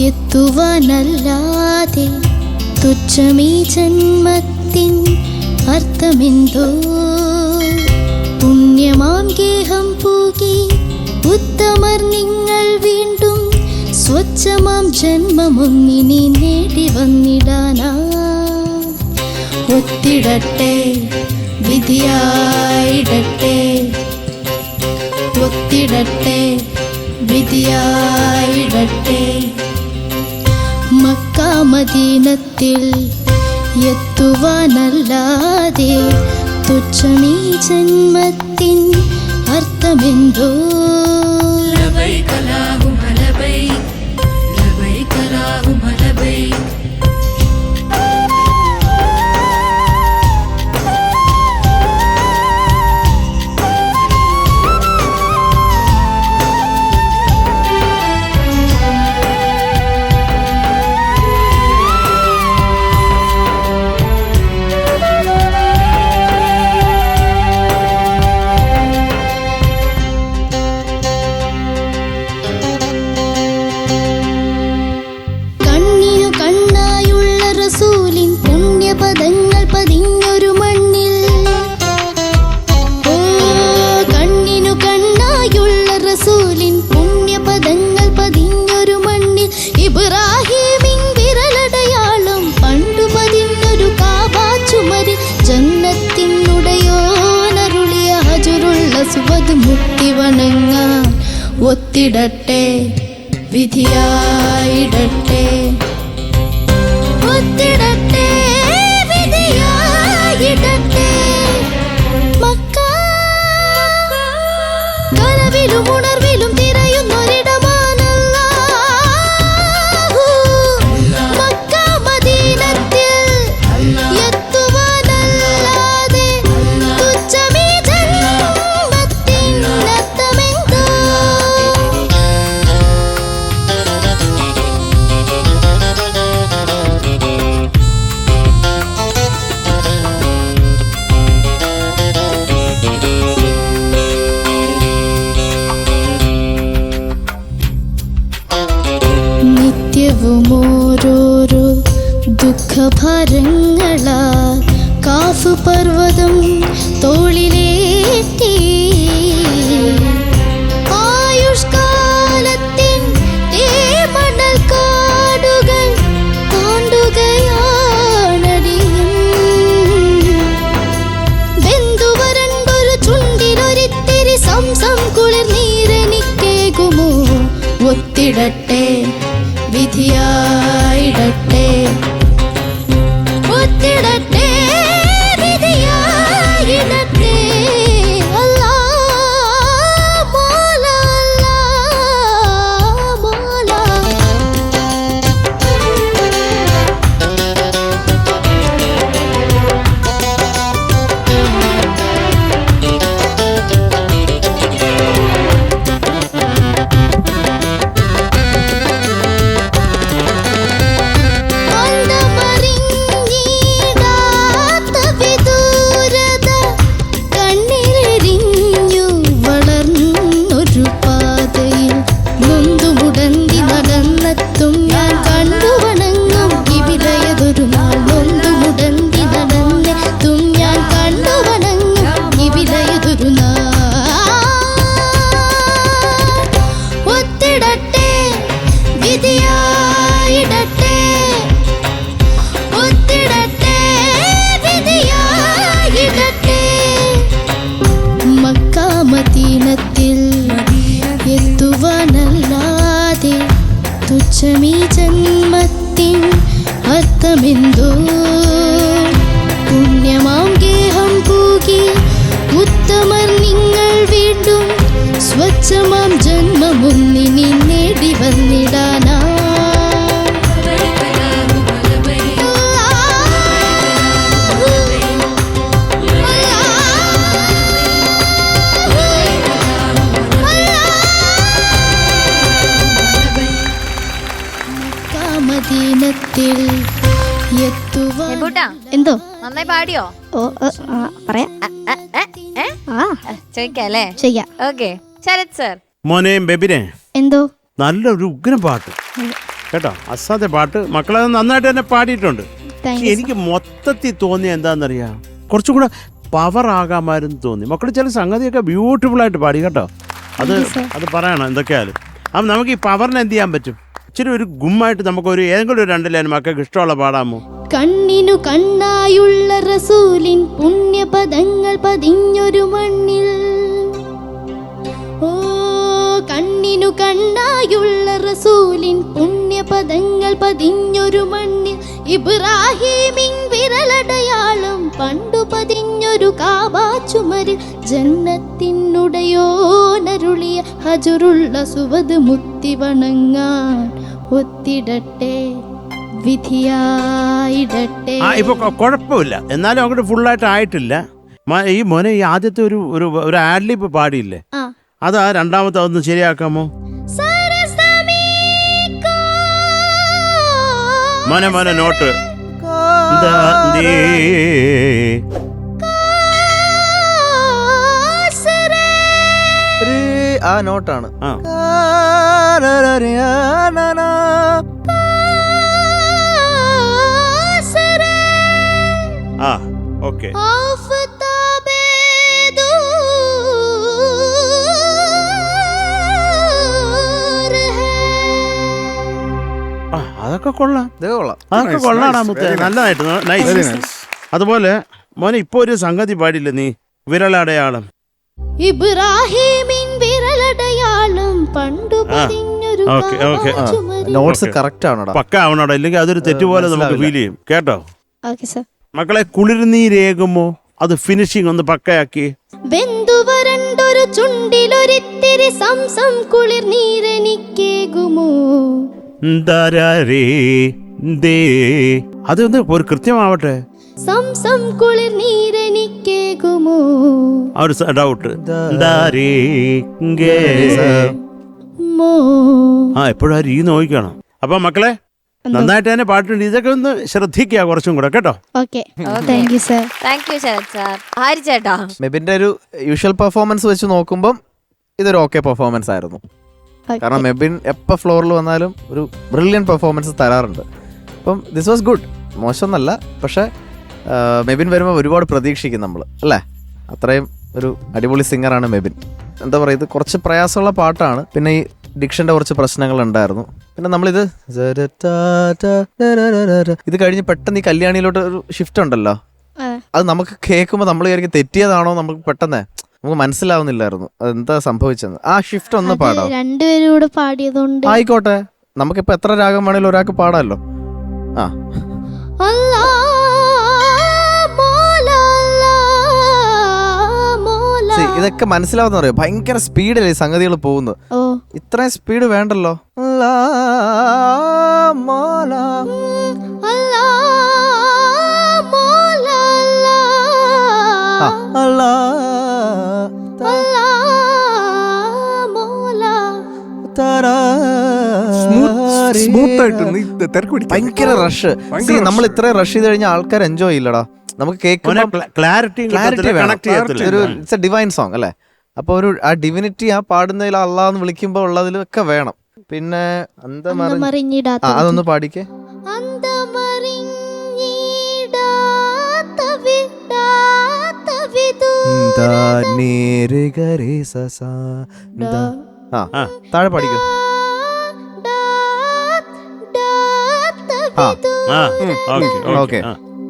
എത്തുവാനല്ലാതെ തുച്ഛമീ ജന്മത്തിൻ അർത്ഥമെന്തോ. പുണ്യമാം ഗേഹം പൂകി ഉത്തമർ നിങ്ങൾ വീണ്ടും സ്വച്ഛമാം ജന്മമൊന്നിനി നേടി വന്നിടാനാ. ഒത്തിടട്ടെ വിധിയായിടട്ടെ, ഒത്തിടട്ടെ വിധിയായിടട്ടെ. മക്ക മദീനത്തിൽ എത്തുവാനല്ലാതെ തുച്ഛമീ ജന്മത്തിൻ അർത്ഥമെന്തോ. ഒത്തിടട്ടെ വിധിയായിടട്ടെ, ഒത്തിടട്ടെ വിധിയായിടട്ടെ. മക്ക കനവിലും ഉണർവിലും തിരയുന്നൊരിടമാണല്ലാഹു. മക്ക മദീനത്തിൽ എത്തുവാനല്ലാതെ തുച്ഛമീ ജന്മത്തിൻ അർത്ഥമെന്തോ. ഓരോരോ ദുഃഖഭാരങ്ങളാ കാഫ് പർവ്വതം തോളിലേറ്റി. ആയുഷ്കാലത്തിൻ മണൽ കാടുകൾ താണ്ടുകയാണടിയും. ബന്ധുവരണ്ടൊരു ചുണ്ടിലൊരിത്തിരി സംസം കുളിർ നീരെനിക്കേകുമോ. ഒത്തിടട്ടെ വിധിയായിടട്ടെ, ഒത്തിടട്ടെ വിധിയായിടട്ടെ. അല്ലാഹ് മോല, അല്ലാഹ് മോല. എത്തുവാനല്ലാതെ തുച്ഛമീ ജന്മത്തിൻ അർത്ഥമെന്തോ. പുണ്യമാം ഗേഹം പൂകി ഉത്തമർ നിങ്ങൾ വീണ്ടും സ്വച്ഛമാം ജന്മമൊന്നിനി നേടി വന്നിടാനാ. മദീനത്തിൽ എന്തോ നന്നായി പാടിയോ? പറയാം, ചോദിക്കല്ലേ? ചെയ്യാം. Okay Sharath sir. മോനെ ബെബിനെ, എന്തോ നല്ലൊരു ഉഗ്രം പാട്ട്. കേട്ടോ. അസാധ്യ പാട്ട്, മക്കളത് നന്നായിട്ട് തന്നെ പാടിയിട്ടുണ്ട്. പക്ഷെ എനിക്ക് മൊത്തത്തിൽ തോന്നിയ എന്താണെന്നറിയാം, കുറച്ചും കൂടെ പവർ ആകാമായിരുന്നു തോന്നി. മക്കൾ ചില സംഗതിയൊക്കെ ബ്യൂട്ടിഫുൾ ആയിട്ട് പാടി കേട്ടോ. അത് പറയണം എന്തൊക്കെയാലും. അപ്പം നമുക്ക് ഈ പവറിനെ എന്ത് ചെയ്യാൻ പറ്റും? ഇച്ചിരി ഒരു ഗുമ്മായിട്ട് നമുക്കൊരു ഏതെങ്കിലും ഒരു 2 ലൈൻ മക്കൾക്ക് ഇഷ്ടമുള്ള പാടാമോ? കണ്ണിനു കണ്ണായുള്ള റസൂലിൻ പുണ്യപദങ്ങൾ പതിഞ്ഞൊരു മണ്ണിൽ, ഓ കണ്ണിനു കണ്ണായുള്ള റസൂലിൻ പുണ്യപദങ്ങൾ പതിഞ്ഞൊരു മണ്ണിൽ, ഇബ്രാഹീമിൻ വിരലടയാളം പണ്ടു പതിഞ്ഞൊരു കാബാ ചുമരിൽ, ജന്നത്തിനുടയോനരുളിയ ഹജറുള്ള സുവദ് മുത്തി വണങ്ങാൻ ഒത്തിടട്ടെ വിധിയായിടട്ടെ. ഇപ്പൊ കുഴപ്പമില്ല, എന്നാലും അങ്ങോട്ട് ഫുള്ളായിട്ട് ആയിട്ടില്ല. ഈ മോനെ ഈ ആദ്യത്തെ ഒരു ആഡ്ലിപ്പ് പാടിയില്ലേ, അത് ആ രണ്ടാമത്തെ ഒന്ന് ശരിയാക്കാമോ? മോനെ നോട്ട് ആ നോട്ടാണ്. ഓക്കെ. അതൊക്കെ കൊള്ളാം, അതൊക്കെ കൊള്ളാടാ മുത്തേ, നല്ലതായിട്ട്, നൈസ്. അതുപോലെ മോനെ ഇപ്പൊ ഒരു സംഗതി പാടില്ല നീ, വിരലടയാളം. ഇബ്രാഹീമിൻ വിരലടയാളം പണ്ടു പതിഞ്ഞൊരു നോട്ട്സ് കറക്റ്റ് ആണോടാ, പക്ക ആവണോടാ, ഇല്ലെങ്കിൽ അതൊരു തെറ്റുപോലെ നമുക്ക് ഫീൽ ചെയ്യും കേട്ടോ. മക്കളെ കുളിർനീരേകുമോ, അത് ഫിനിഷിംഗ് ഒന്ന് പക്കയാക്കി. വെന്തുവരണ്ടൊരു ചുണ്ടിലൊരിത്തിരി സംസം കുളിർനീരെനിക്കേകുമോ, അതൊന്ന് ഒരു കൃത്യമാവട്ടെ. സംസം കുളിർനീരെനിക്കേകുമോ, ആ ഒരു ഡൗട്ട്. എപ്പോഴും ആ രീ നോക്കണം. അപ്പൊ മക്കളെ നന്നായിട്ട് തന്നെ പാട്ടുണ്ട്, ഇതൊക്കെ ഒന്ന് ശ്രദ്ധിക്കുക കുറച്ചും കൂടെ കേട്ടോ. മെബിന്റെ ഒരു യൂഷ്വൽ പെർഫോമൻസ് വെച്ച് നോക്കുമ്പോൾ ഇതൊരു ഓക്കെ പെർഫോമൻസ് ആയിരുന്നു. കാരണം മെബിൻ എപ്പോൾ ഫ്ലോറിൽ വന്നാലും ഒരു ബ്രില്യൻ പെർഫോമൻസ് തരാറുണ്ട്. അപ്പം ദിസ് വാസ് ഗുഡ്, മോശമൊന്നല്ല. പക്ഷേ മെബിൻ വരുമ്പോൾ ഒരുപാട് പ്രതീക്ഷിക്കും നമ്മൾ, അല്ലേ? അത്രയും ഒരു അടിപൊളി സിംഗറാണ് മെബിൻ. എന്താ പറയുക, ഇത് കുറച്ച് പ്രയാസമുള്ള പാട്ടാണ്. പിന്നെ ഈ ഡിക്ഷൻ്റെ കുറച്ച് പ്രശ്നങ്ങളുണ്ടായിരുന്നു. പിന്നെ നമ്മളിത് ഇത് കഴിഞ്ഞ് പെട്ടെന്ന് ഈ കല്യാണിയിലോട്ട് ഒരു ഷിഫ്റ്റ് ഉണ്ടല്ലോ, അത് നമുക്ക് കേൾക്കുമ്പോൾ നമ്മൾ വിചാരിക്കും തെറ്റിയതാണോ, നമുക്ക് പെട്ടെന്ന് നമുക്ക് മനസ്സിലാവുന്നില്ലായിരുന്നു അതെന്താ സംഭവിച്ചെന്ന്. ആ ഷിഫ്റ്റ് ഒന്ന് പാടാം. രണ്ടുപേരും കൂടെ പാടിയതുകൊണ്ട് ആയിക്കോട്ടെ, നമുക്കിപ്പോ എത്ര രാഗം വേണേലും ഒരാൾക്ക് പാടാമല്ലോ. ആ ഇതൊക്കെ മനസ്സിലാവുന്ന പറയാം. ഭയങ്കര സ്പീഡിൽ ഈ സംഗതികൾ പോകുന്നത്, ഇത്രയും സ്പീഡ് വേണ്ടല്ലോ. ഭയങ്കര റഷ്. നമ്മൾ ഇത്രയും റഷ് ചെയ്ത് കഴിഞ്ഞാൽ ആൾക്കാർ എൻജോയ് ചെയ്യില്ലടാ. നമുക്ക് കേൾക്കുമ്പോൾ ക്ലാരിറ്റി ഒരു ഇറ്റ്സ് എ ഡിവൈൻ സോങ് അല്ലേ? അപ്പൊ ഒരു ആ ഡിവിനിറ്റി ആ പാടുന്നതിൽ അള്ളാന്ന് വിളിക്കുമ്പോ ഉള്ളതിലൊക്കെ വേണം. പിന്നെ അതൊന്ന് പാടിക്കേ. താഴെ പാടിക്കോ. ഓക്കെ.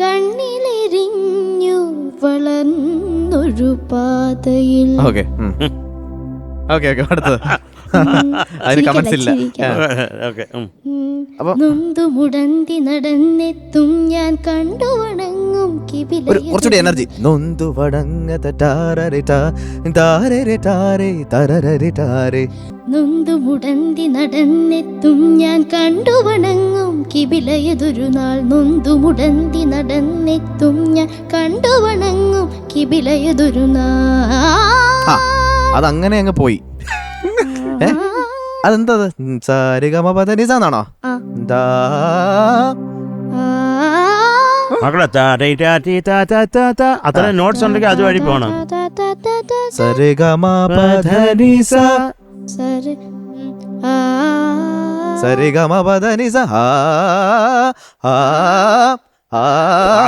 കണ്ണിലെരിഞ്ഞു വളർന്നൊരു പാതയിൽ. ഓക്കെ അടുത്തത് അതിന് കമന്റ്സ് ഇല്ല. നൊന്തുമുടന്തി നടന്നെത്തും ഞാൻ കണ്ടു വണങ്ങും കുറച്ചുകൂടി എനർജി. നൊന്തുമുടന്തി നടന്നെത്തും ഞാൻ കണ്ടു വണങ്ങും കിബിലയതൊരു നാൾ. നൊന്തുമുടന്തി നടന്നെത്തും ഞാൻ കണ്ടു വണങ്ങും കിബിലയതൊരു നാൾ. അതങ്ങനെ അങ്ങ് പോയി. അതെന്തത് സാരിഗമപദനിസാണോ? അത്ര നോട്ട്സ് ഉണ്ടെങ്കിൽ അതുവഴി പോണം. സരിഗമപദനിസ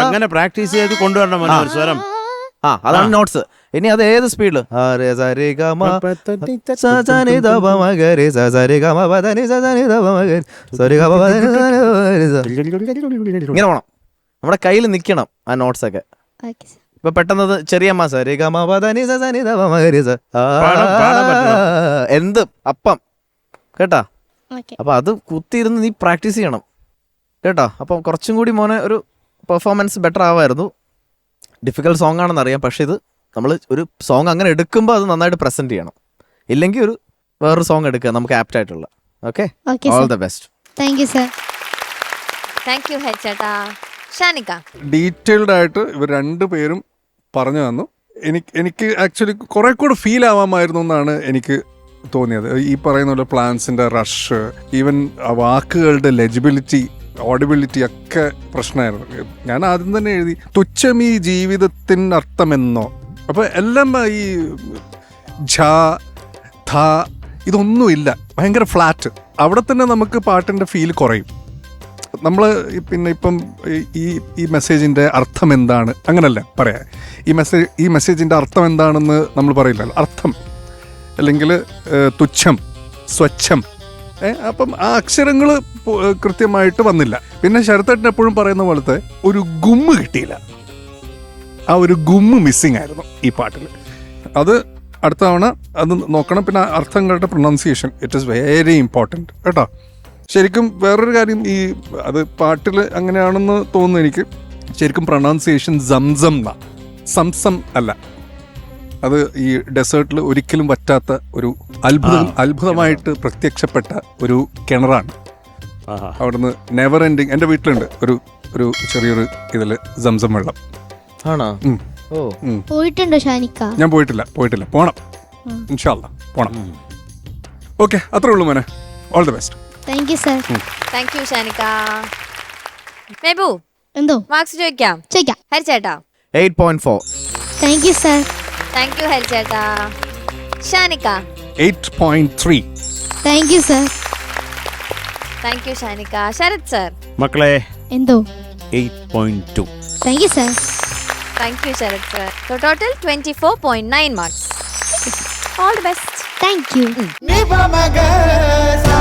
അങ്ങനെ പ്രാക്ടീസ് ചെയ്ത് കൊണ്ടുവരണം മോനെ ഒരു സ്വരം. അതാണ് നോട്ട്സ്. ഇനി അത് ഏത് സ്പീഡില് ഇങ്ങനെ പോണം. നമ്മുടെ കയ്യിൽ നിക്കണം ആ നോട്ട്സ് ഒക്കെ. ഇപ്പൊ പെട്ടെന്ന് ചെറിയ എന്ത് അപ്പം കേട്ടാ. അപ്പൊ അത് കുത്തിയിരുന്ന് നീ പ്രാക്ടീസ് ചെയ്യണം കേട്ടോ. അപ്പം കുറച്ചും കൂടി മോനെ ഒരു പെർഫോമൻസ് ബെറ്റർ ആവായിരുന്നു. ഡിഫിക്കൽട്ട് സോങ് ആണെന്ന് അറിയാം, പക്ഷെ ഇത് നമ്മൾ ഒരു സോങ് അങ്ങനെ എടുക്കുമ്പോൾ അത് നന്നായിട്ട് പ്രസന്റ് ചെയ്യണം. ഇല്ലെങ്കിൽ ഒരു വേറൊരു സോങ് എടുക്കുക നമുക്ക് ആപ്റ്റ് ആയിട്ടുള്ള. Okay, all the best. Thank you sir. Thank you ഹരിച്ചേട്ടാ. ഷാനിക്ക, ഡീറ്റെയിൽഡ് ആയിട്ട് ഇവർ രണ്ടുപേരും പറഞ്ഞു തന്നു. എനിക്ക് ആക്ച്വലി കുറെ കൂടെ ഫീൽ ആവാമായിരുന്നു എന്നാണ് എനിക്ക് തോന്നിയത്. ഈ പറയുന്ന പോലെ പ്ലാൻസിന്റെ റഷ്, ഈവൻ വാക്കുകളുടെ ലെജിബിലിറ്റി, ഓഡിബിലിറ്റി ഒക്കെ പ്രശ്നമായിരുന്നു. ഞാൻ ആദ്യം തന്നെ എഴുതി തുച്ഛം ഈ ജീവിതത്തിന് അർത്ഥമെന്നോ. അപ്പൊ എല്ലാം ഈ ഝ ധ ഇതൊന്നുമില്ല, ഭയങ്കര ഫ്ലാറ്റ്. അവിടെ തന്നെ നമുക്ക് പാട്ടിന്റെ ഫീൽ കുറയും. നമ്മൾ പിന്നെ ഇപ്പം ഈ മെസ്സേജിൻ്റെ അർത്ഥം എന്താണ് അങ്ങനല്ല പറയാം. ഈ മെസ്സേജിൻ്റെ അർത്ഥം എന്താണെന്ന് നമ്മൾ പറയില്ലല്ലോ. അർത്ഥം അല്ലെങ്കിൽ തുച്ഛം, സ്വച്ഛം, അപ്പം ആ അക്ഷരങ്ങൾ കൃത്യമായിട്ട് വന്നില്ല. പിന്നെ ശരത്തേട്ടൻ എപ്പോഴും പറയുന്ന പോലത്തെ ഒരു ഗുമ്മ് കിട്ടിയില്ല. ആ ഒരു ഗുമ്മ് മിസ്സിങ് ആയിരുന്നു ഈ പാട്ടിൽ. അത് അടുത്ത തവണ അത് നോക്കണം. പിന്നെ അർത്ഥങ്ങളുടെ pronunciation, it is very important കേട്ടോ. ശരിക്കും വേറൊരു കാര്യം, അത് പാട്ടിൽ അങ്ങനെയാണെന്ന് തോന്നുന്നു എനിക്ക്. ശരിക്കും പ്രൊനൗൺസിയേഷൻ സംസം എന്നാ, സംസം അല്ല. അത് ഈ ഡെസേർട്ടിൽ ഒരിക്കലും വറ്റാത്ത ഒരു അത്ഭുതമായിട്ട് പ്രത്യക്ഷപ്പെട്ട ഒരു കിണറാണ്. അവിടുന്ന് നെവർ എൻഡിങ്. എൻ്റെ വീട്ടിലുണ്ട് ഒരു ചെറിയൊരു ഇതിൽ സംസം വെള്ളം. ആണോ? പോയിട്ടുണ്ടോ ഷാനിക്ക? ഞാൻ പോയിട്ടില്ല. പോണം, ഇൻഷാ അല്ലാ പോണം. ഓക്കെ, അത്രേ ഉള്ളൂ മോനെ. All the best. Thank you sir. Thank you ഷാനിക്ക. മെബു, എന്തോ മാർക്സ് ചോദിക്കാം? ഹരിച്ചേട്ടാ 8.4. Thank you sir. Thank you ഹരിച്ചേട്ടാ. ഷാനിക്ക 8.3. Thank you sir. Thank you ഷാനിക്ക. ശരത് സർ മക്കളെ എന്തോ 8.2. Thank you sir. Thank you Sharath sir. Total 24.9 marks. All the best. Thank you. Ni pa maga sa